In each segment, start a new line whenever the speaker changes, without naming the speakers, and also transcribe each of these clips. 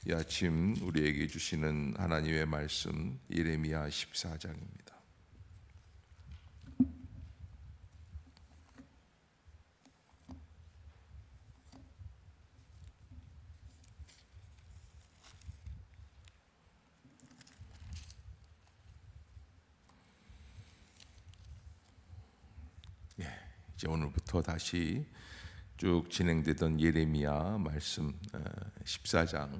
이 아침 우리에게 주시는 하나님의 말씀 예레미야 14장입니다. 이제 오늘부터 다시 쭉 진행되던 예레미야 말씀 14장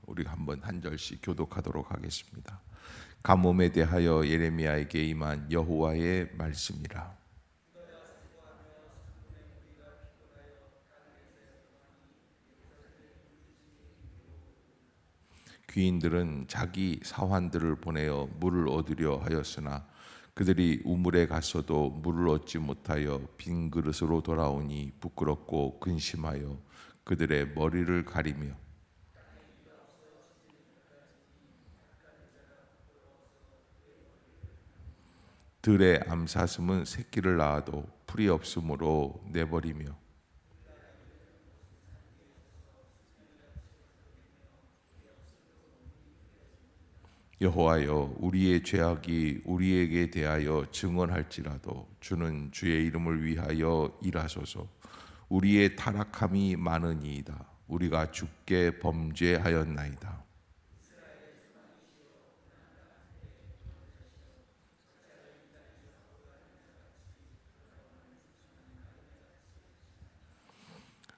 우리가 한번 한 절씩 교독하도록 하겠습니다. 가뭄에 대하여 예레미야에게 임한 여호와의 말씀이라. 귀인들은 자기 사환들을 보내어 물을 얻으려 하였으나 그들이 우물에 갔어도 물을 얻지 못하여 빈 그릇으로 돌아오니 부끄럽고 근심하여 그들의 머리를 가리며 들의 암사슴은 새끼를 낳아도 풀이 없으므로 내버리며 여호와여, 우리의 죄악이 우리에게 대하여 증언할지라도 주는 주의 이름을 위하여 일하소서. 우리의 타락함이 많으니이다. 우리가 주께 범죄하였나이다.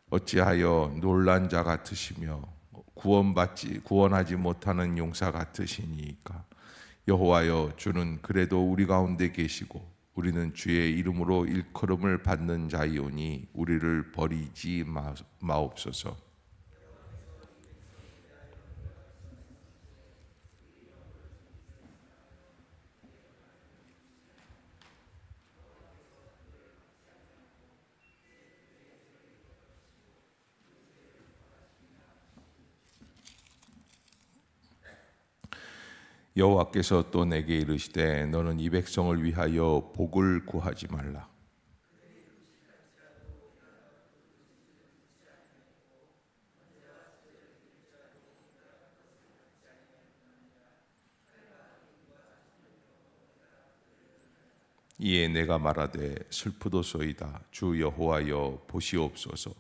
어찌하여 놀란 자 같으시며 구원하지 못하는 용사 같으시니까. 여호와여, 주는 그래도 우리 가운데 계시고 우리는 주의 이름으로 일컬음을 받는 자이오니 우리를 버리지 마옵소서. 여호와께서 또 내게 이르시되 너는 이 백성을 위하여 복을 구하지 말라. 이에 내가 말하되 슬프도소이다. 주 여호와여, 보시옵소서.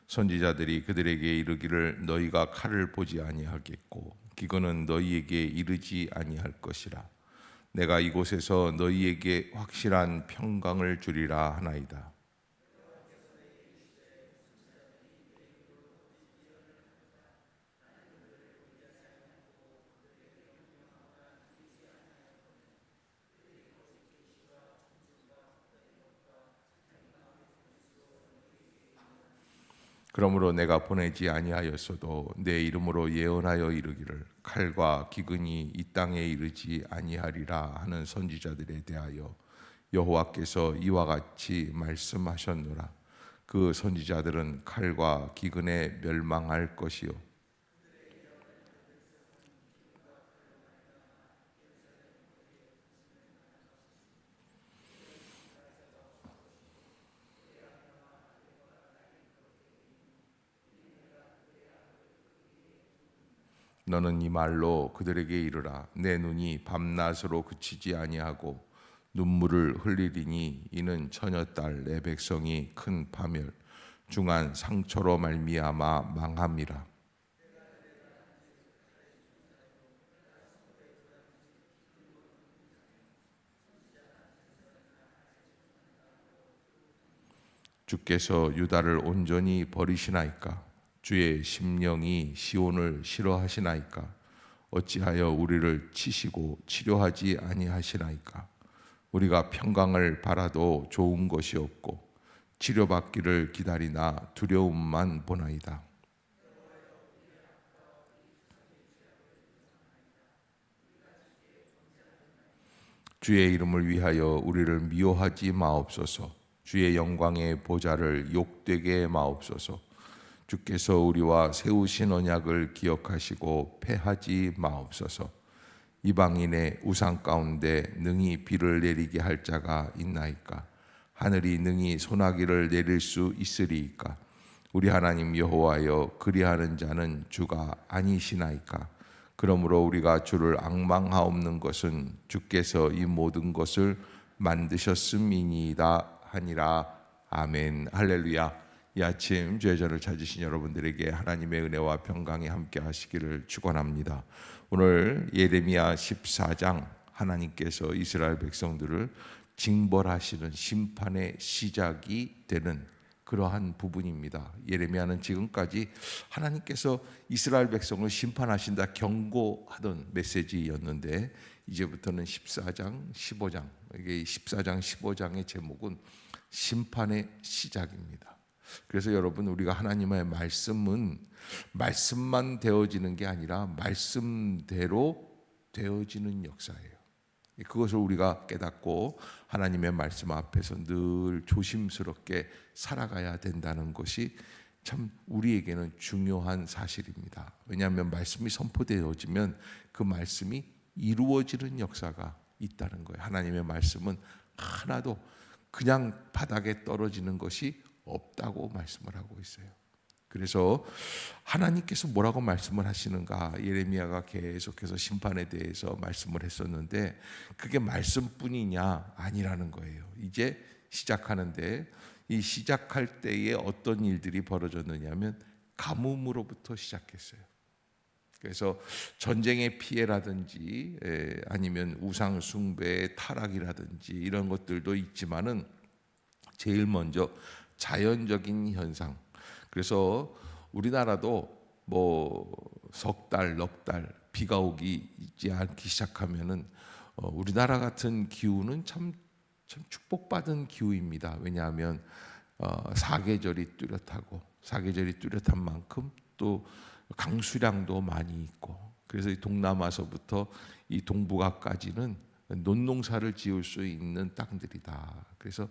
선지자들이 그들에게 이르기를 너희가 칼을 보지 아니하겠고 기근은 너희에게 이르지 아니할 것이라. 내가 이곳에서 너희에게 확실한 평강을 주리라 하나이다. 그러므로 내가 보내지 아니하였어도 내 이름으로 예언하여 이르기를 칼과 기근이 이 땅에 이르지 아니하리라 하는 선지자들에 대하여 여호와께서 이와 같이 말씀하셨노라. 그 선지자들은 칼과 기근에 멸망할 것이요 너는 이 말로 그들에게 이르라. 내 눈이 밤낮으로 그치지 아니하고 눈물을 흘리리니 이는 처녀딸 내 백성이 큰 파멸 중한 상처로 말미암아 망함이라. 주께서 유다를 온전히 버리시나이까? 주의 심령이 시온을 싫어하시나이까? 어찌하여 우리를 치시고 치료하지 아니하시나이까? 우리가 평강을 바라도 좋은 것이 없고 치료받기를 기다리나 두려움만 보나이다. 주의 이름을 위하여 우리를 미워하지 마옵소서. 주의 영광의 보좌를 욕되게 마옵소서. 주께서 우리와 세우신 언약을 기억하시고 패하지 마옵소서. 이방인의 우상 가운데 능히 비를 내리게 할 자가 있나이까? 하늘이 능히 소나기를 내릴 수 있으리이까? 우리 하나님 여호와여, 그리하는 자는 주가 아니시나이까. 그러므로 우리가 주를 앙망하옵는 것은 주께서 이 모든 것을 만드셨음이니이다 하니라. 아멘. 할렐루야. 이 아침 주의 전을 찾으신 여러분들에게 하나님의 은혜와 평강이 함께 하시기를 축원합니다. 오늘 예레미야 14장, 하나님께서 이스라엘 백성들을 징벌하시는 심판의 시작이 되는 그러한 부분입니다. 예레미야는 지금까지 하나님께서 이스라엘 백성을 심판하신다 경고하던 메시지였는데, 이제부터는 14장, 15장, 이게 14장, 15장의 제목은 심판의 시작입니다. 그래서 여러분, 우리가 하나님의 말씀은 말씀만 되어지는 게 아니라 말씀대로 되어지는 역사예요. 그것을 우리가 깨닫고 하나님의 말씀 앞에서 늘 조심스럽게 살아가야 된다는 것이 참 우리에게는 중요한 사실입니다. 왜냐하면 말씀이 선포되어지면 그 말씀이 이루어지는 역사가 있다는 거예요. 하나님의 말씀은 하나도 그냥 바닥에 떨어지는 것이 없다고 말씀을 하고 있어요. 그래서 하나님께서 뭐라고 말씀을 하시는가, 예레미야가 계속해서 심판에 대해서 말씀을 했었는데 그게 말씀뿐이냐? 아니라는 거예요. 이제 시작하는데, 이 시작할 때에 어떤 일들이 벌어졌느냐면 가뭄으로부터 시작했어요. 그래서 전쟁의 피해라든지 아니면 우상 숭배의 타락이라든지 이런 것들도 있지만은 제일 먼저 자연적인 현상. 그래서 우리나라도 뭐 석 달, 넉 달 비가 오기 있지 않기 시작하면은 우리나라 같은 기후는 참 축복받은 기후입니다. 왜냐하면 사계절이 뚜렷하고, 사계절이 뚜렷한 만큼 또 강수량도 많이 있고, 그래서 이 동남아서부터 이 동북아까지는 논농사를 지을 수 있는 땅들이다. 그래서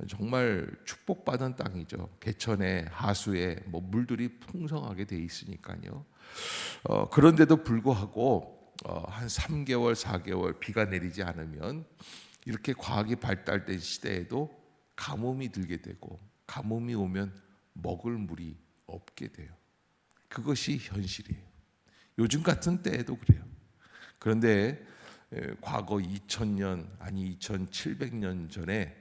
정말 축복받은 땅이죠. 개천에 하수에 뭐 물들이 풍성하게 돼 있으니까요. 그런데도 불구하고 한 3개월, 4개월 비가 내리지 않으면 이렇게 과학이 발달된 시대에도 가뭄이 들게 되고, 가뭄이 오면 먹을 물이 없게 돼요. 그것이 현실이에요. 요즘 같은 때에도 그래요. 그런데 과거 2000년 아니 2700년 전에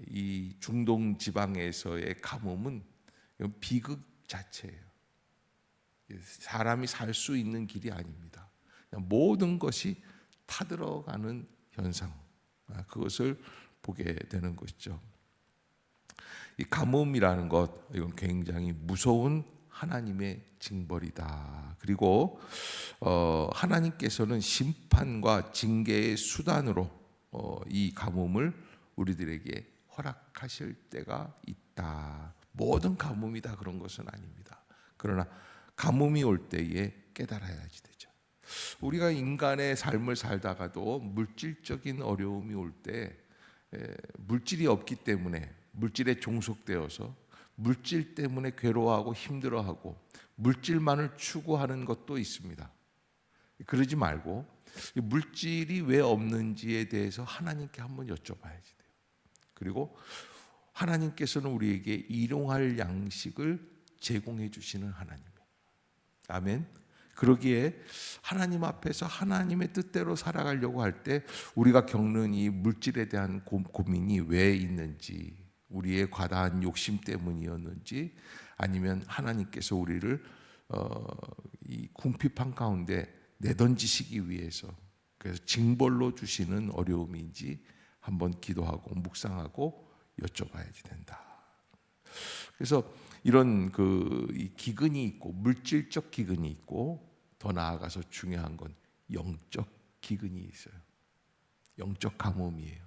이 중동 지방에서의 가뭄은 비극 자체예요. 사람이 살 수 있는 길이 아닙니다. 모든 것이 타들어가는 현상, 그것을 보게 되는 것이죠. 이 가뭄이라는 것, 이건 굉장히 무서운 하나님의 징벌이다. 그리고 하나님께서는 심판과 징계의 수단으로 이 가뭄을 우리들에게 허락하실 때가 있다. 모든 가뭄이 다 그런 것은 아닙니다. 그러나 가뭄이 올 때에 깨달아야지 되죠. 우리가 인간의 삶을 살다가도 물질적인 어려움이 올 때 물질이 없기 때문에, 물질에 종속되어서 물질 때문에 괴로워하고 힘들어하고 물질만을 추구하는 것도 있습니다. 그러지 말고 물질이 왜 없는지에 대해서 하나님께 한번 여쭤봐야지 돼요. 그리고 하나님께서는 우리에게 일용할 양식을 제공해 주시는 하나님이에요. 아멘. 그러기에 하나님 앞에서 하나님의 뜻대로 살아가려고 할 때 우리가 겪는 이 물질에 대한 고민이 왜 있는지, 우리의 과다한 욕심 때문이었는지, 아니면 하나님께서 우리를 이 궁핍한 가운데 내던지시기 위해서, 그래서 징벌로 주시는 어려움인지 한번 기도하고 묵상하고 여쭤봐야지 된다. 그래서 이런 이 기근이 있고, 물질적 기근이 있고, 더 나아가서 중요한 건 영적 기근이 있어요. 영적 가뭄이에요.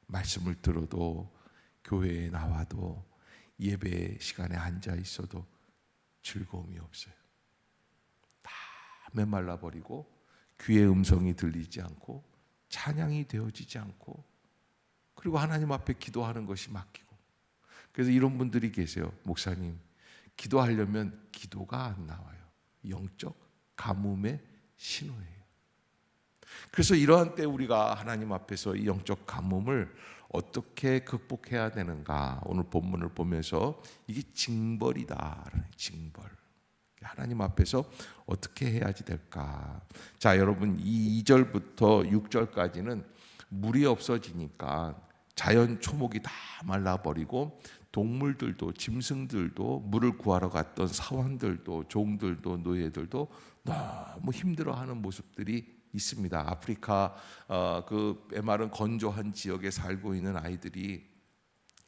말씀을 들어도, 교회에 나와도, 예배 시간에 앉아 있어도 즐거움이 없어요. 다 메말라 버리고, 귀의 음성이 들리지 않고, 찬양이 되어지지 않고, 그리고 하나님 앞에 기도하는 것이 막히고. 그래서 이런 분들이 계세요. 목사님, 기도하려면 기도가 안 나와요. 영적 가뭄의 신호예요. 그래서 이러한 때 우리가 하나님 앞에서 이 영적 가뭄을 어떻게 극복해야 되는가? 오늘 본문을 보면서 이게 징벌이다. 징벌. 하나님 앞에서 어떻게 해야지 될까? 자, 여러분, 이 2절부터 6절까지는 물이 없어지니까 자연 초목이 다 말라버리고 동물들도, 짐승들도, 물을 구하러 갔던 사원들도, 종들도, 노예들도 너무 힘들어하는 모습들이 있습니다. 아프리카 그 메마른 건조한 지역에 살고 있는 아이들이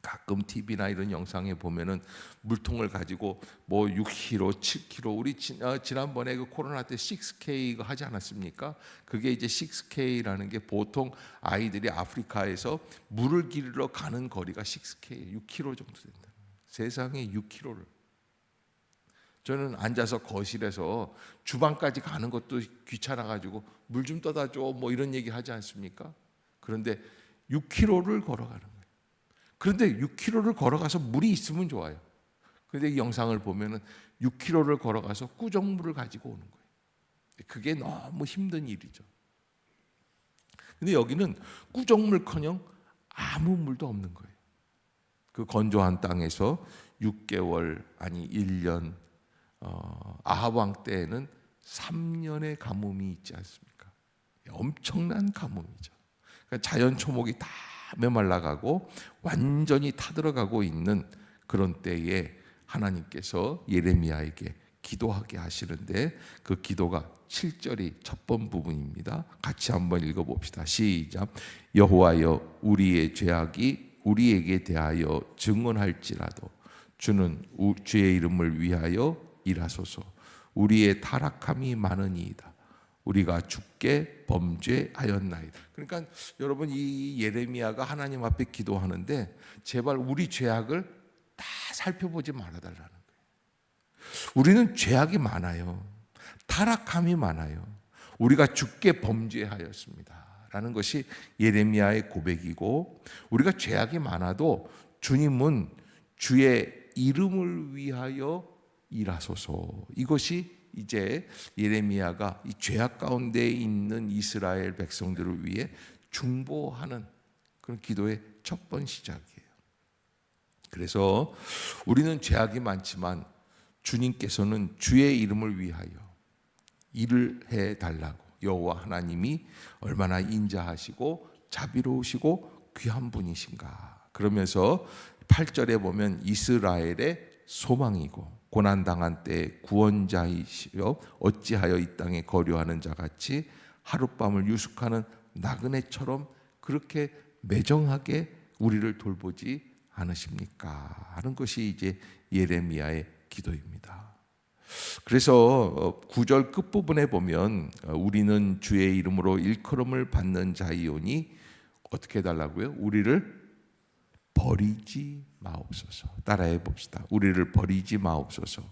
가끔 TV나 이런 영상에 보면은 물통을 가지고 뭐 6kg, 7kg, 우리 지난번에 그 코로나 때 6K 가 하지 않았습니까? 그게 이제 6K라는 게 보통 아이들이 아프리카에서 물을 기르러 가는 거리가 6K, 6km 정도 된다. 세상에 6km를. 저는 앉아서 거실에서 주방까지 가는 것도 귀찮아가지고 물 좀 떠다 줘 뭐 이런 얘기 하지 않습니까? 그런데 6km를 걸어가는 거예요. 그런데 6km를 걸어가서 물이 있으면 좋아요. 그런데 이 영상을 보면은 6km를 걸어가서 꾸정물을 가지고 오는 거예요. 그게 너무 힘든 일이죠. 근데 여기는 꾸정물커녕 아무 물도 없는 거예요. 그 건조한 땅에서 6개월 아니 1년 아합 왕 때에는 3년의 가뭄이 있지 않습니까? 엄청난 가뭄이죠. 그러니까 자연 초목이 다 메말라가고 완전히 타들어가고 있는 그런 때에 하나님께서 예레미야에게 기도하게 하시는데 그 기도가 7절이 첫 번 부분입니다. 같이 한번 읽어봅시다. 시작. 여호와여, 우리의 죄악이 우리에게 대하여 증언할지라도 주는 주의 이름을 위하여 일하소서. 우리의 타락함이 많으니이다. 우리가 주께 범죄하였나이다. 그러니까 여러분, 이 예레미야가 하나님 앞에 기도하는데 제발 우리 죄악을 다 살펴보지 말아달라는 거예요. 우리는 죄악이 많아요. 타락함이 많아요. 우리가 주께 범죄하였습니다 라는 것이 예레미야의 고백이고, 우리가 죄악이 많아도 주님은 주의 이름을 위하여 일하소서. 이것이 이제 예레미야가 이 죄악 가운데 있는 이스라엘 백성들을 위해 중보하는 그런 기도의 첫 번 시작이에요. 그래서 우리는 죄악이 많지만 주님께서는 주의 이름을 위하여 일을 해 달라고, 여호와 하나님이 얼마나 인자하시고 자비로우시고 귀한 분이신가. 그러면서 8절에 보면 이스라엘의 소망이고 고난당한 때에 구원자이시여 어찌하여 이 땅에 거류하는 자같이 하룻밤을 유숙하는 나그네처럼 그렇게 매정하게 우리를 돌보지 않으십니까? 하는 것이 이제 예레미야의 기도입니다. 그래서 9절 끝부분에 보면 우리는 주의 이름으로 일컬음을 받는 자이오니 어떻게 해달라고요? 우리를 버리지 마옵소서. 따라해 봅시다. 우리를 버리지 마옵소서.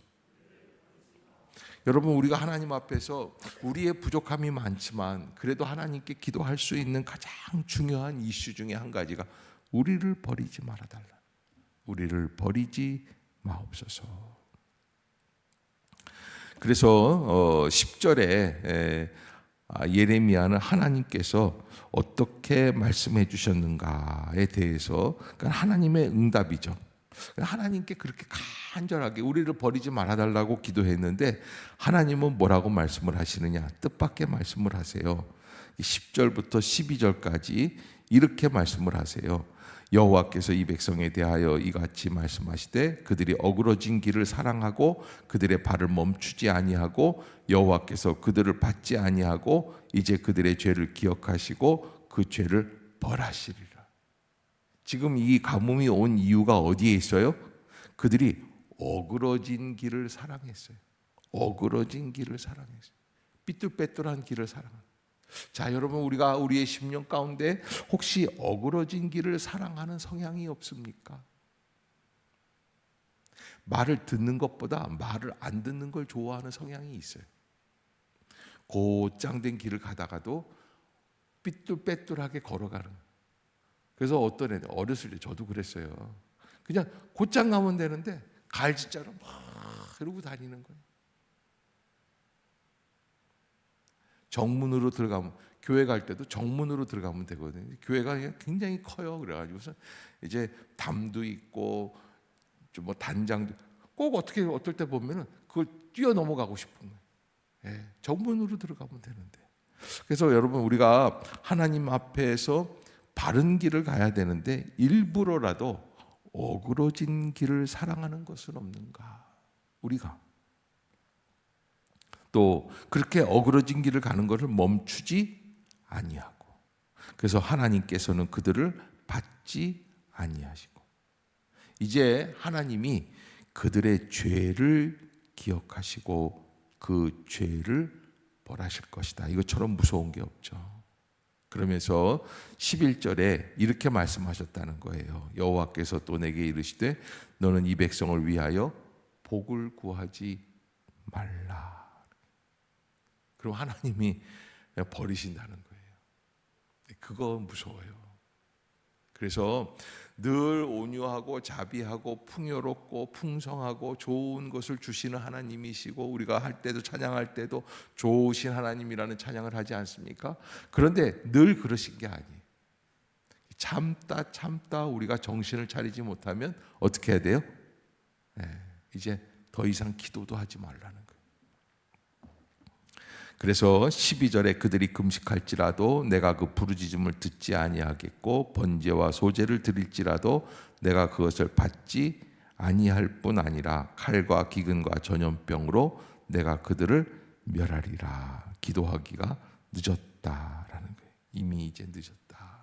여러분, 우리가 하나님 앞에서 우리의 부족함이 많지만 그래도 하나님께 기도할 수 있는 가장 중요한 이슈 중에 한 가지가 우리를 버리지 말아달라. 우리를 버리지 마옵소서. 그래서 10절에 예레미야는 하나님께서 어떻게 말씀해 주셨는가에 대해서, 그러니까 하나님의 응답이죠. 하나님께 그렇게 간절하게 우리를 버리지 말아달라고 기도했는데 하나님은 뭐라고 말씀을 하시느냐? 뜻밖의 말씀을 하세요. 10절부터 12절까지 이렇게 말씀을 하세요. 여호와께서 이 백성에 대하여 이같이 말씀하시되 그들이 어그러진 길을 사랑하고 그들의 발을 멈추지 아니하고 여호와께서 그들을 받지 아니하고 이제 그들의 죄를 기억하시고 그 죄를 벌하시리라. 지금 이 가뭄이 온 이유가 어디에 있어요? 그들이 어그러진 길을 사랑했어요. 어그러진 길을 사랑했어요. 삐뚤빼뚤한 길을 사랑합니다. 자, 여러분, 우리가 우리의 심령 가운데 혹시 어그러진 길을 사랑하는 성향이 없습니까? 말을 듣는 것보다 말을 안 듣는 걸 좋아하는 성향이 있어요. 곧장된 길을 가다가도 삐뚤빼뚤하게 걸어가는. 그래서 어떤 애들, 어렸을 때 저도 그랬어요. 그냥 곧장 가면 되는데 갈지자로 막 이러고 다니는 거예요. 정문으로 들어가면 교회 갈 때도 정문으로 들어가면 되거든요. 교회가 굉장히 커요. 그래가지고서 이제 담도 있고 좀 뭐 단장도 꼭 어떻게 어떨 때 보면은 그걸 뛰어 넘어가고 싶은 거예요. 예, 정문으로 들어가면 되는데. 그래서 여러분, 우리가 하나님 앞에서 바른 길을 가야 되는데 일부러라도 어그러진 길을 사랑하는 것은 없는가? 우리가 또 그렇게 어그러진 길을 가는 것을 멈추지 아니하고, 그래서 하나님께서는 그들을 받지 아니하시고, 이제 하나님이 그들의 죄를 기억하시고 그 죄를 벌하실 것이다. 이것처럼 무서운 게 없죠. 그러면서 11절에 이렇게 말씀하셨다는 거예요. 여호와께서 또 내게 이르시되 너는 이 백성을 위하여 복을 구하지 말라. 그럼 하나님이 버리신다는 거예요. 그거 무서워요. 그래서 늘 온유하고 자비하고 풍요롭고 풍성하고 좋은 것을 주시는 하나님이시고, 우리가 할 때도 찬양할 때도 좋으신 하나님이라는 찬양을 하지 않습니까? 그런데 늘 그러신 게 아니에요. 참다 우리가 정신을 차리지 못하면 어떻게 해야 돼요? 이제 더 이상 기도도 하지 말라는 거예요. 그래서 12절에 그들이 금식할지라도 내가 그 부르짖음을 듣지 아니하겠고 번제와 소제를 드릴지라도 내가 그것을 받지 아니할 뿐 아니라 칼과 기근과 전염병으로 내가 그들을 멸하리라. 기도하기가 늦었다라는 거예요. 이미 이제 늦었다.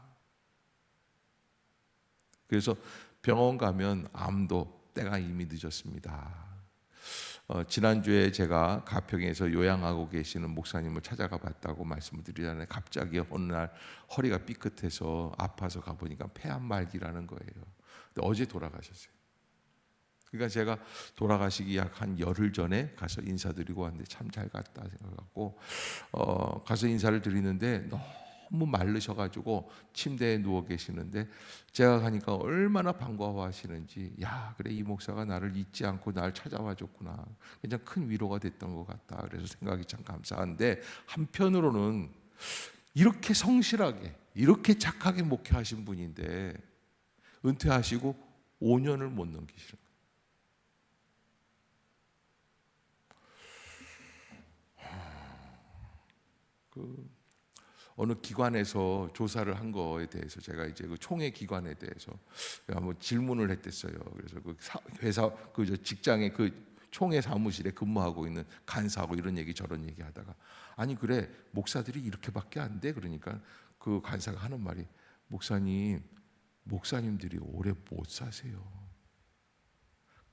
그래서 병원 가면 암도 때가 이미 늦었습니다. 지난주에 제가 가평에서 요양하고 계시는 목사님을 찾아가 봤다고 말씀을 드리잖아요. 갑자기 어느 날 허리가 삐끗해서 아파서 가보니까 폐암말기라는 거예요. 근데 어제 돌아가셨어요. 그러니까 제가 돌아가시기 약 한 열흘 전에 가서 인사드리고 왔는데 참 잘 갔다 생각하고, 가서 인사를 드리는데 너무 마르셔가지고 침대에 누워 계시는데 제가 가니까 얼마나 반가워하시는지, 야, 그래, 이 목사가 나를 잊지 않고 날 찾아와 줬구나. 그냥 큰 위로가 됐던 것 같다. 그래서 생각이 참 감사한데, 한편으로는 이렇게 성실하게 이렇게 착하게 목회하신 분인데 은퇴하시고 5년을 못 넘기시는 거예요. 어느 기관에서 조사를 한 거에 대해서 제가 이제 그 총회 기관에 대해서 한번 질문을 했댔어요. 그래서 그 회사 그 직장에 그 총회 사무실에 근무하고 있는 간사하고 이런 얘기 저런 얘기 하다가, 아니 그래, 목사들이 이렇게밖에 안 돼. 그러니까 그 간사가 하는 말이, 목사님들이 오래 못 사세요.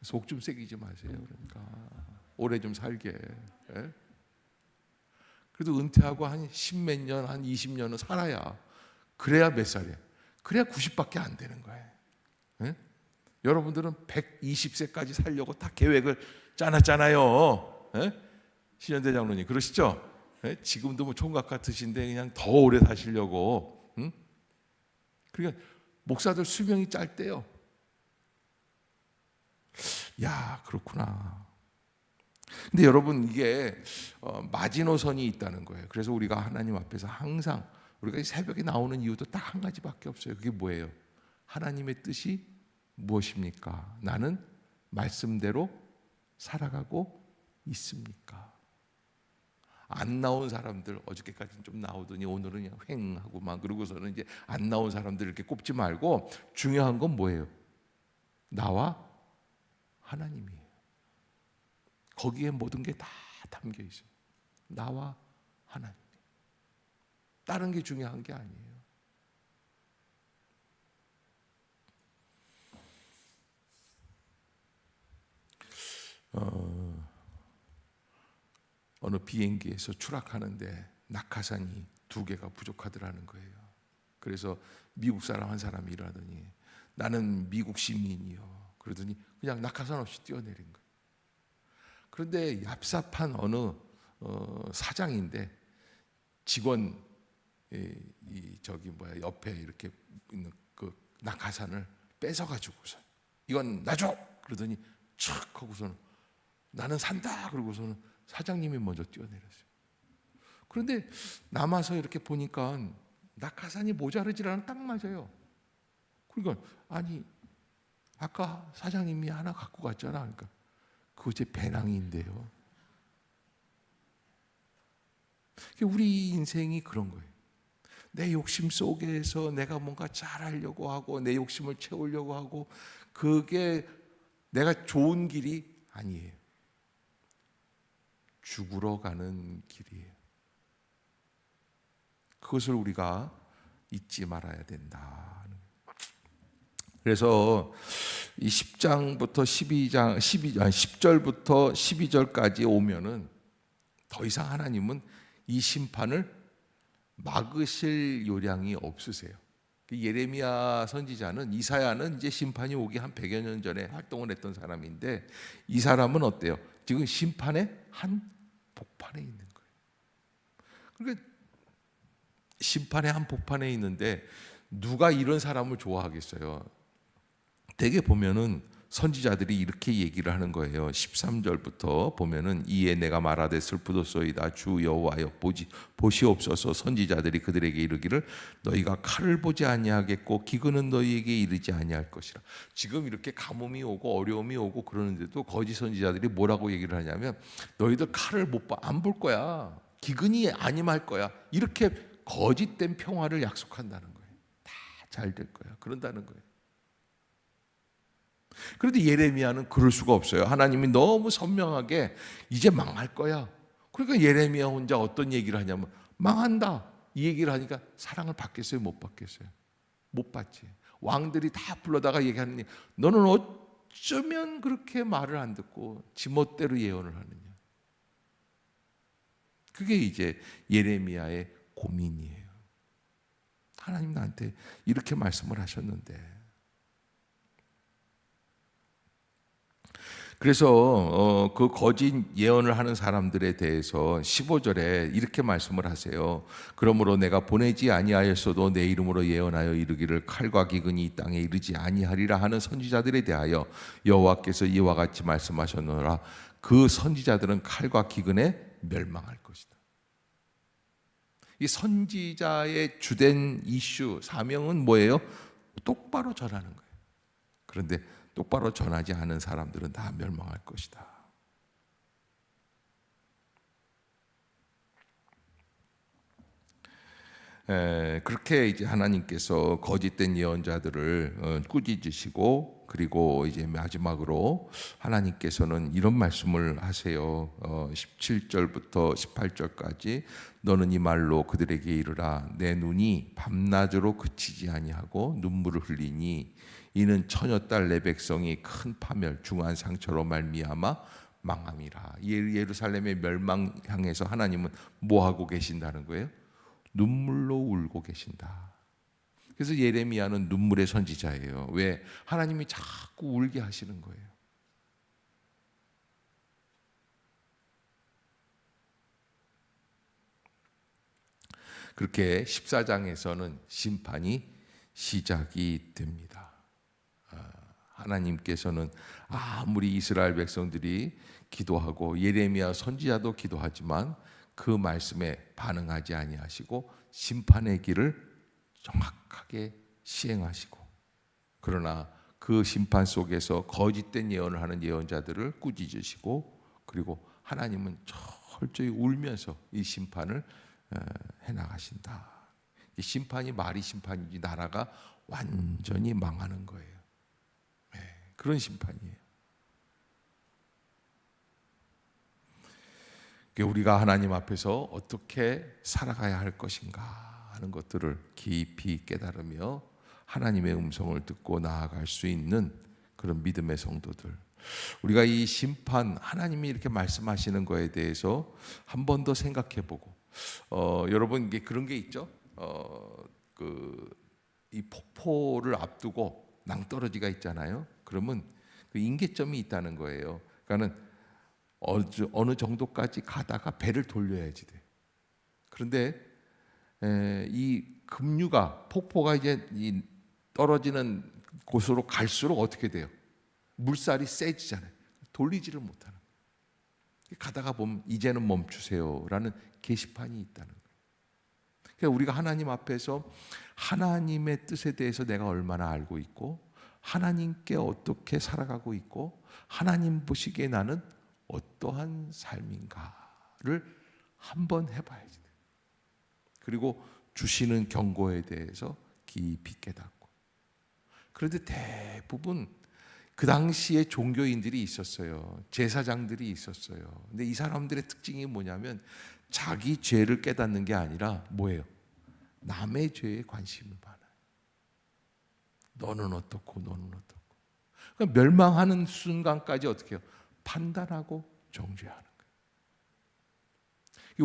속 좀 새기지 마세요. 그러니까 오래 좀 살게. 예? 그래도 은퇴하고 한 10몇 년, 한 20년은 살아야, 그래야 몇 살이에요? 그래야 90밖에 안 되는 거예요. 네? 여러분들은 120세까지 살려고 다 계획을 짜놨잖아요. 네? 신현대 장로님 그러시죠? 네? 지금도 뭐 총각 같으신데 그냥 더 오래 사시려고. 응? 그러니까 목사들 수명이 짧대요. 야, 그렇구나. 근데 여러분, 이게 마지노선이 있다는 거예요. 그래서 우리가 하나님 앞에서 항상, 우리가 새벽에 나오는 이유도 딱 한 가지밖에 없어요. 그게 뭐예요? 하나님의 뜻이 무엇입니까? 나는 말씀대로 살아가고 있습니까? 안 나온 사람들, 어저께까지는 좀 나오더니 오늘은 그냥 횡 하고 막 그러고서는 이제 안 나온 사람들 이렇게 꼽지 말고, 중요한 건 뭐예요? 나와 하나님이에요. 거기에 모든 게 다 담겨 있어요. 나와 하나님. 다른 게 중요한 게 아니에요. 어느 비행기에서 추락하는데 낙하산이 2개가 부족하더라는 거예요. 그래서 미국 사람 한 사람이 일하더니, 나는 미국 시민이요. 그러더니 그냥 낙하산 없이 뛰어내린 거예요. 그런데 얍삽한 어느 사장인데 직원 옆에 이렇게 있는 그 낙하산을 뺏어가지고서 이건 놔줘. 그러더니 촥 하고서는 나는 산다. 그러고서는 사장님이 먼저 뛰어내렸어요. 그런데 남아서 이렇게 보니까 낙하산이 모자르질 않아 딱 맞아요. 그러니까 아니 아까 사장님이 하나 갖고 갔잖아. 그러니까 그거 제 배낭인데요. 우리 인생이 그런 거예요. 내 욕심 속에서 내가 뭔가 잘하려고 하고 내 욕심을 채우려고 하고 그게 내가 좋은 길이 아니에요. 죽으러 가는 길이에요. 그것을 우리가 잊지 말아야 된다. 그래서 이 10장부터 10절부터 12절까지 오면은 더 이상 하나님은 이 심판을 막으실 요량이 없으세요. 예레미야 선지자는 이사야는 이제 심판이 오기 한 100여 년 전에 활동을 했던 사람인데 이 사람은 어때요? 지금 심판의 한 복판에 있는 거예요. 그러니까 심판의 한 복판에 있는데 누가 이런 사람을 좋아하겠어요? 대개 보면은 선지자들이 이렇게 얘기를 하는 거예요. 13절부터 보면은 이에 내가 말하되 슬프도소이다 주 여호와여 보시옵소서. 선지자들이 그들에게 이르기를 너희가 칼을 보지 아니하겠고 기근은 너희에게 이르지 아니할 것이라. 지금 이렇게 가뭄이 오고 어려움이 오고 그러는데도 거짓 선지자들이 뭐라고 얘기를 하냐면 너희들 칼을 안 볼 거야. 기근이 아님할 거야. 이렇게 거짓된 평화를 약속한다는 거예요. 다 잘 될 거야. 그런다는 거예요. 그런데 예레미야는 그럴 수가 없어요. 하나님이 너무 선명하게 이제 망할 거야. 그러니까 예레미야 혼자 어떤 얘기를 하냐면 망한다. 이 얘기를 하니까 사랑을 받겠어요? 못 받겠어요? 못 받지. 왕들이 다 불러다가 얘기하느니 너는 어쩌면 그렇게 말을 안 듣고 지멋대로 예언을 하느냐. 그게 이제 예레미야의 고민이에요. 하나님 나한테 이렇게 말씀을 하셨는데 그래서 그 거짓 예언을 하는 사람들에 대해서 15절에 이렇게 말씀을 하세요. 그러므로 내가 보내지 아니하였어도 내 이름으로 예언하여 이르기를 칼과 기근이 이 땅에 이르지 아니하리라 하는 선지자들에 대하여 여호와께서 이와 같이 말씀하셨노라. 그 선지자들은 칼과 기근에 멸망할 것이다. 이 선지자의 주된 이슈 사명은 뭐예요? 똑바로 전하는 거예요. 그런데 똑바로 전하지 않은 사람들은 다 멸망할 것이다. 그렇게 이제 하나님께서 거짓된 예언자들을 꾸짖으시고 그리고 이제 마지막으로 하나님께서는 이런 말씀을 하세요. 17절부터 18절까지 너는 이 말로 그들에게 이르라 내 눈이 밤낮으로 그치지 아니하고 눈물을 흘리니 이는 처녀딸 내 백성이 큰 파멸 중한 상처로 말미암아 망함이라. 예루살렘의 멸망 향해서 하나님은 뭐 하고 계신다는 거예요? 눈물로 울고 계신다. 그래서 예레미야는 눈물의 선지자예요. 왜? 하나님이 자꾸 울게 하시는 거예요. 그렇게 14장에서는 심판이 시작이 됩니다. 하나님께서는 아무리 이스라엘 백성들이 기도하고 예레미야 선지자도 기도하지만 그 말씀에 반응하지 아니하시고 심판의 길을 정확하게 시행하시고 그러나 그 심판 속에서 거짓된 예언을 하는 예언자들을 꾸짖으시고 그리고 하나님은 철저히 울면서 이 심판을 해나가신다. 이 심판이 말이 심판인지 나라가 완전히 망하는 거예요. 그런 심판이에요. 우리가 하나님 앞에서 어떻게 살아가야 할 것인가 하는 것들을 깊이 깨달으며 하나님의 음성을 듣고 나아갈 수 있는 그런 믿음의 성도들. 우리가 이 심판 하나님이 이렇게 말씀하시는 거에 대해서 한 번 더 생각해보고 여러분 이게 그런 게 있죠. 이 폭포를 앞두고 낭떠러지가 있잖아요. 그러면 그 인계점이 있다는 거예요. 그러니까는 어느 정도까지 가다가 배를 돌려야지 돼. 그런데 이 급류가 폭포가 이제 이 떨어지는 곳으로 갈수록 어떻게 돼요? 물살이 세지잖아요. 돌리지를 못하는 거예요. 가다가 보면 이제는 멈추세요라는 게시판이 있다는 거예요. 그러니까 우리가 하나님 앞에서 하나님의 뜻에 대해서 내가 얼마나 알고 있고 하나님께 어떻게 살아가고 있고 하나님 보시기에 나는 어떠한 삶인가를 한번 해봐야지. 그리고 주시는 경고에 대해서 깊이 깨닫고. 그런데 대부분 그 당시에 종교인들이 있었어요. 제사장들이 있었어요. 근데 이 사람들의 특징이 뭐냐면 자기 죄를 깨닫는 게 아니라 뭐예요? 남의 죄에 관심을 많아요. 너는 어떻고 너는 어떻고. 그러니까 멸망하는 순간까지 어떻게 해요? 판단하고 정죄하는 거예요.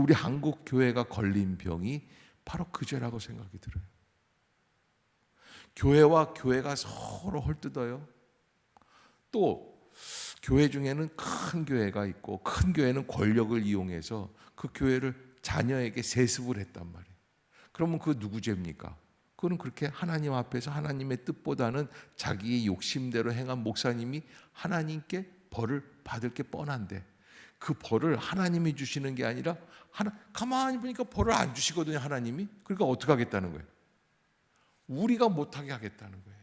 우리 한국 교회가 걸린 병이 바로 그 죄라고 생각이 들어요. 교회와 교회가 서로 헐뜯어요. 또 교회 중에는 큰 교회가 있고 큰 교회는 권력을 이용해서 그 교회를 자녀에게 세습을 했단 말이에요. 그러면 그 누구 죄입니까? 그건 그렇게 하나님 앞에서 하나님의 뜻보다는 자기의 욕심대로 행한 목사님이 하나님께 벌을 받을 게 뻔한데 그 벌을 하나님이 주시는 게 아니라 가만히 보니까 벌을 안 주시거든요, 하나님이. 그러니까 어떻게 하겠다는 거예요? 우리가 못하게 하겠다는 거예요.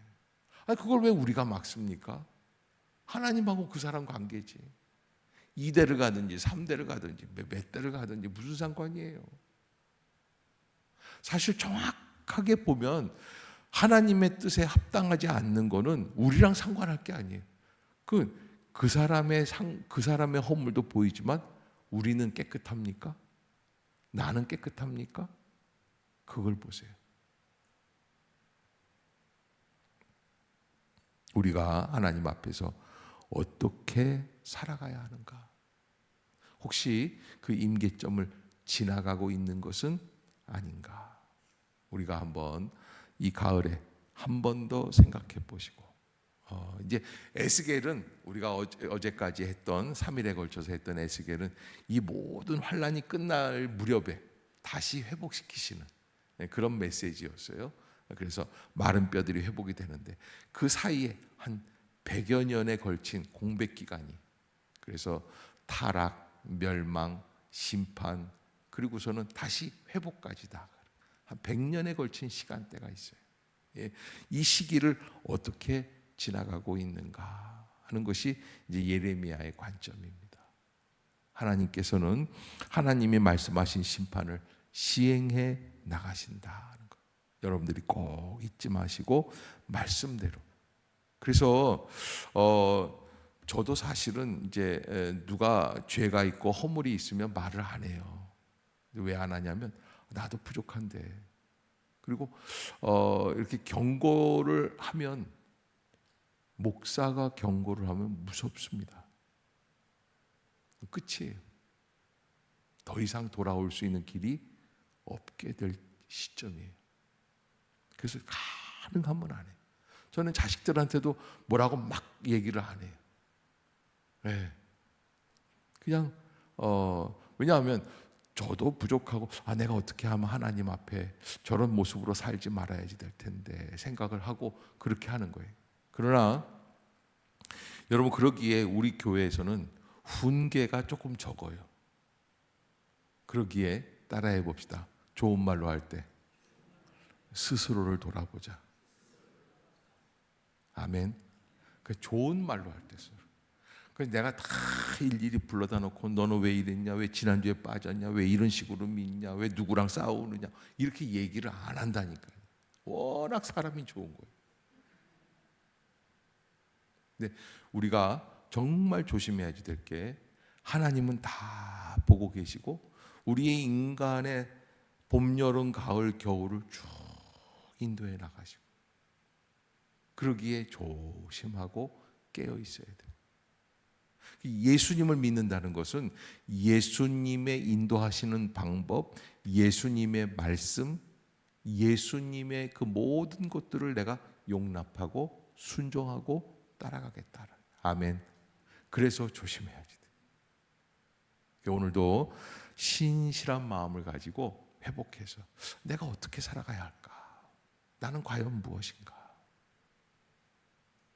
아니, 그걸 왜 우리가 막습니까? 하나님하고 그 사람 관계지. 2대를 가든지 3대를 가든지 몇 대를 가든지 무슨 상관이에요. 사실 정확하게 보면 하나님의 뜻에 합당하지 않는 거는 우리랑 상관할 게 아니에요. 그 사람의 허물도 보이지만 우리는 깨끗합니까? 나는 깨끗합니까? 그걸 보세요. 우리가 하나님 앞에서 어떻게 살아가야 하는가? 혹시 그 임계점을 지나가고 있는 것은 아닌가? 우리가 한번 이 가을에 한 번 더 생각해 보시고 이제 에스겔은 우리가 어제까지 했던 3일에 걸쳐서 했던 에스겔은 이 모든 환란이 끝날 무렵에 다시 회복시키시는 그런 메시지였어요. 그래서 마른 뼈들이 회복이 되는데 그 사이에 한 100여 년에 걸친 공백 기간이, 그래서 타락, 멸망, 심판, 그리고서는 다시 회복까지 다 한 100년에 걸친 시간대가 있어요. 이 시기를 어떻게 지나가고 있는가 하는 것이 이제 예레미야의 관점입니다. 하나님께서는 하나님이 말씀하신 심판을 시행해 나가신다는 것. 여러분들이 꼭 잊지 마시고 말씀대로. 그래서 저도 사실은 이제 누가 죄가 있고 허물이 있으면 말을 안 해요. 왜 안 하냐면 나도 부족한데. 그리고 이렇게 경고를 하면, 목사가 경고를 하면 무섭습니다. 끝이에요. 더 이상 돌아올 수 있는 길이 없게 될 시점이에요. 그래서 가능하면 안 해요. 저는 자식들한테도 뭐라고 막 얘기를 안 해요. 네. 그냥 왜냐하면 저도 부족하고 내가 어떻게 하면 하나님 앞에 저런 모습으로 살지 말아야지 될 텐데 생각을 하고 그렇게 하는 거예요. 그러나 여러분, 그러기에 우리 교회에서는 훈계가 조금 적어요. 그러기에 따라해 봅시다. 좋은 말로 할 때 스스로를 돌아보자. 아멘. 그 좋은 말로 할 때 스스로. 그래서 내가 다 일일이 불러다 놓고 너는 왜 이랬냐, 왜 지난주에 빠졌냐, 왜 이런 식으로 믿냐, 왜 누구랑 싸우느냐, 이렇게 얘기를 안 한다니까요. 워낙 사람이 좋은 거예요. 근데 우리가 정말 조심해야지 될 게, 하나님은 다 보고 계시고 우리의 인간의 봄, 여름, 가을, 겨울을 쭉 인도해 나가시고, 그러기에 조심하고 깨어 있어야 돼요. 예수님을 믿는다는 것은 예수님의 인도하시는 방법, 예수님의 말씀, 예수님의 그 모든 것들을 내가 용납하고 순종하고 따라가겠다. 아멘. 그래서 조심해야지 돼. 오늘도 신실한 마음을 가지고 회복해서 내가 어떻게 살아가야 할까? 나는 과연 무엇인가?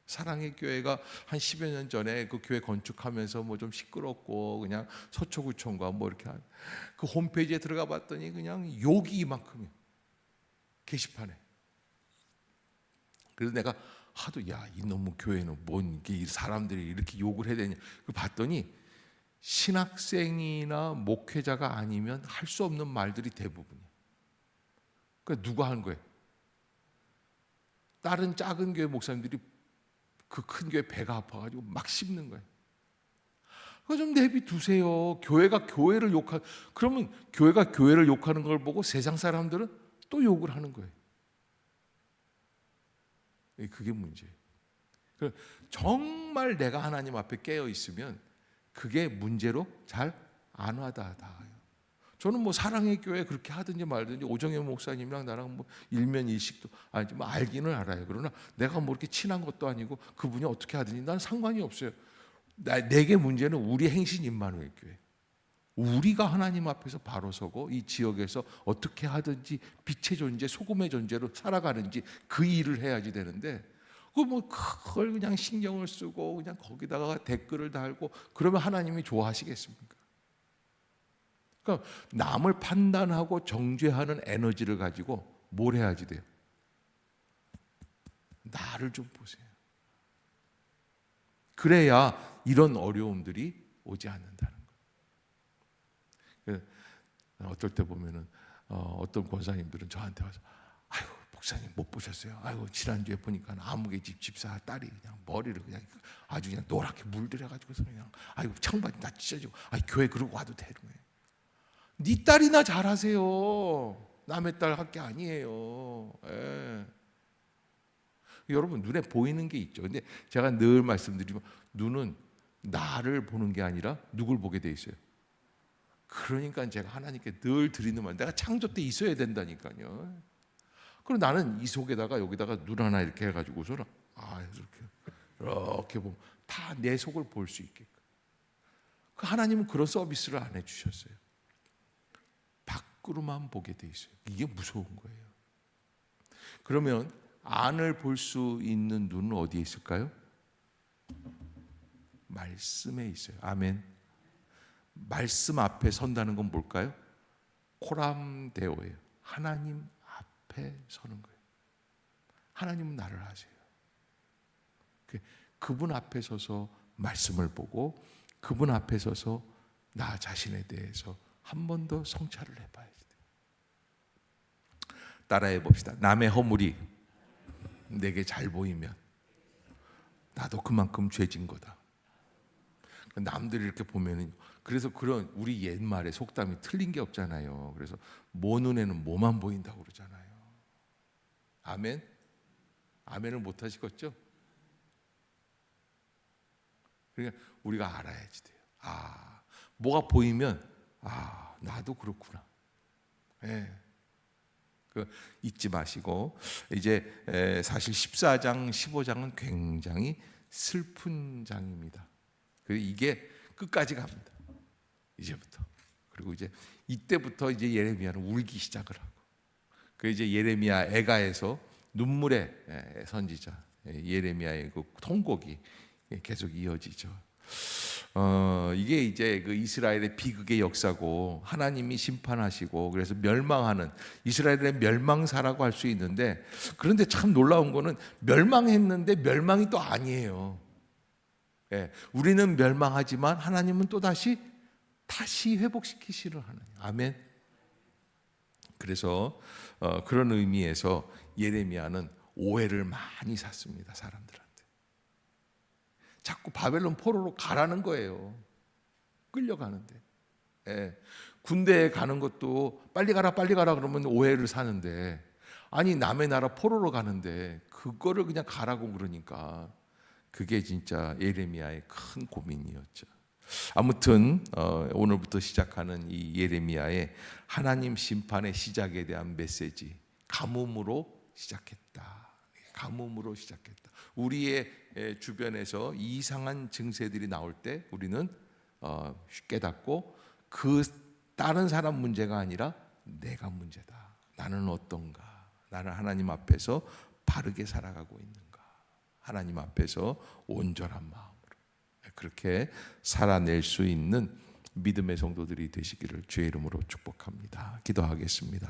사랑의 교회가 한 10여 년 전에 그 교회 건축하면서 뭐 좀 시끄럽고 그냥 서초구청과 뭐 이렇게 그 홈페이지에 들어가 봤더니 그냥 욕이 이만큼이에요. 게시판에. 그래서 내가 하도 야 이놈의 교회는 뭔 이 사람들이 이렇게 욕을 해야 되냐. 그 봤더니 신학생이나 목회자가 아니면 할 수 없는 말들이 대부분이에요. 그러니까 누가 하는 거예요? 다른 작은 교회 목사님들이 그 큰 교회 배가 아파가지고 막 씹는 거예요. 그거 좀 내비두세요. 교회가 교회를 그러면 교회가 교회를 욕하는 걸 보고 세상 사람들은 또 욕을 하는 거예요. 그게 문제예요. 정말 내가 하나님 앞에 깨어 있으면 그게 문제로 잘 안 와닿아요. 저는 뭐 사랑의 교회 그렇게 하든지 말든지 오정현 목사님이랑 나랑 뭐 일면일식도 아니지 뭐 알기는 알아요. 그러나 내가 뭐 이렇게 친한 것도 아니고 그분이 어떻게 하든지 난 상관이 없어요. 내게 문제는 우리 행신 임마누엘 교회. 우리가 하나님 앞에서 바로 서고 이 지역에서 어떻게 하든지 빛의 존재, 소금의 존재로 살아가는지 그 일을 해야지 되는데 그걸 그냥 신경을 쓰고 그냥 거기다가 댓글을 달고 그러면 하나님이 좋아하시겠습니까? 그러니까 남을 판단하고 정죄하는 에너지를 가지고 뭘 해야지 돼요? 나를 좀 보세요. 그래야 이런 어려움들이 오지 않는다는 거예요. 어떨 때 보면은 어떤 권사님들은 저한테 와서 아유 목사님 못 보셨어요? 아유 지난주에 보니까 아무개 집 집사 딸이 그냥 머리를 그냥 아주 그냥 노랗게 물들여가지고서 그냥 아유 청바지 다 찢어지고 아유 교회 그러고 와도 되는 거예요. 네 딸이나 잘하세요. 남의 딸 할 게 아니에요. 예. 여러분 눈에 보이는 게 있죠. 근데 제가 늘 말씀드리면 눈은 나를 보는 게 아니라 누굴 보게 돼 있어요. 그러니까 제가 하나님께 늘 드리는 말, 내가 창조 때 있어야 된다니까요. 그리고 나는 이 속에다가 여기다가 눈 하나 이렇게 해가지고서는 이렇게 보면 다 내 속을 볼 수 있게끔. 그 하나님은 그런 서비스를 안 해주셨어요. 밖으로만 보게 돼 있어요. 이게 무서운 거예요. 그러면 안을 볼 수 있는 눈은 어디에 있을까요? 말씀에 있어요. 아멘. 말씀 앞에 선다는 건 뭘까요? 코람데오예요. 하나님 앞에 서는 거예요. 하나님은 나를 아세요. 그분 앞에 서서 말씀을 보고 그분 앞에 서서 나 자신에 대해서 한 번 더 성찰을 해봐야지. 따라해 봅시다. 남의 허물이 내게 잘 보이면 나도 그만큼 죄진 거다. 남들이 이렇게 보면은 그래서 그런 우리 옛말에 속담이 틀린 게 없잖아요. 그래서 모 눈에는 뭐만 보인다고 그러잖아요. 아멘? 아멘을 못 하시겠죠? 그러니까 우리가 알아야지 돼요. 뭐가 보이면 나도 그렇구나. 예. 잊지 마시고 이제 사실 14장, 15장은 굉장히 슬픈 장입니다. 그리고 이게 끝까지 갑니다. 이제부터. 그리고 이제 이때부터 이제 예레미야는 울기 시작을 하고, 그 이제 예레미야 애가에서 눈물의 선지자 예레미야의 그 통곡이 계속 이어지죠. 이게 이제 그 이스라엘의 비극의 역사고 하나님이 심판하시고 그래서 멸망하는 이스라엘의 멸망사라고 할 수 있는데, 그런데 참 놀라운 거는 멸망했는데 멸망이 또 아니에요. 예, 우리는 멸망하지만 하나님은 또 다시 회복시키시는 하나님. 아멘. 그래서 그런 의미에서 예레미야는 오해를 많이 샀습니다. 사람들한테 자꾸 바벨론 포로로 가라는 거예요. 끌려가는데. 예, 군대에 가는 것도 빨리 가라 그러면 오해를 사는데, 아니 남의 나라 포로로 가는데 그거를 그냥 가라고 그러니까 그게 진짜 예레미야의 큰 고민이었죠. 아무튼 오늘부터 시작하는 이 예레미야의 하나님 심판의 시작에 대한 메시지, 가뭄으로 시작했다. 가뭄으로 시작했다. 우리의 주변에서 이상한 증세들이 나올 때 우리는 깨닫고 그 다른 사람 문제가 아니라 내가 문제다. 나는 어떤가? 나는 하나님 앞에서 바르게 살아가고 있는가? 하나님 앞에서 온전한 마음으로 그렇게 살아낼 수 있는 믿음의 성도들이 되시기를 주의 이름으로 축복합니다. 기도하겠습니다.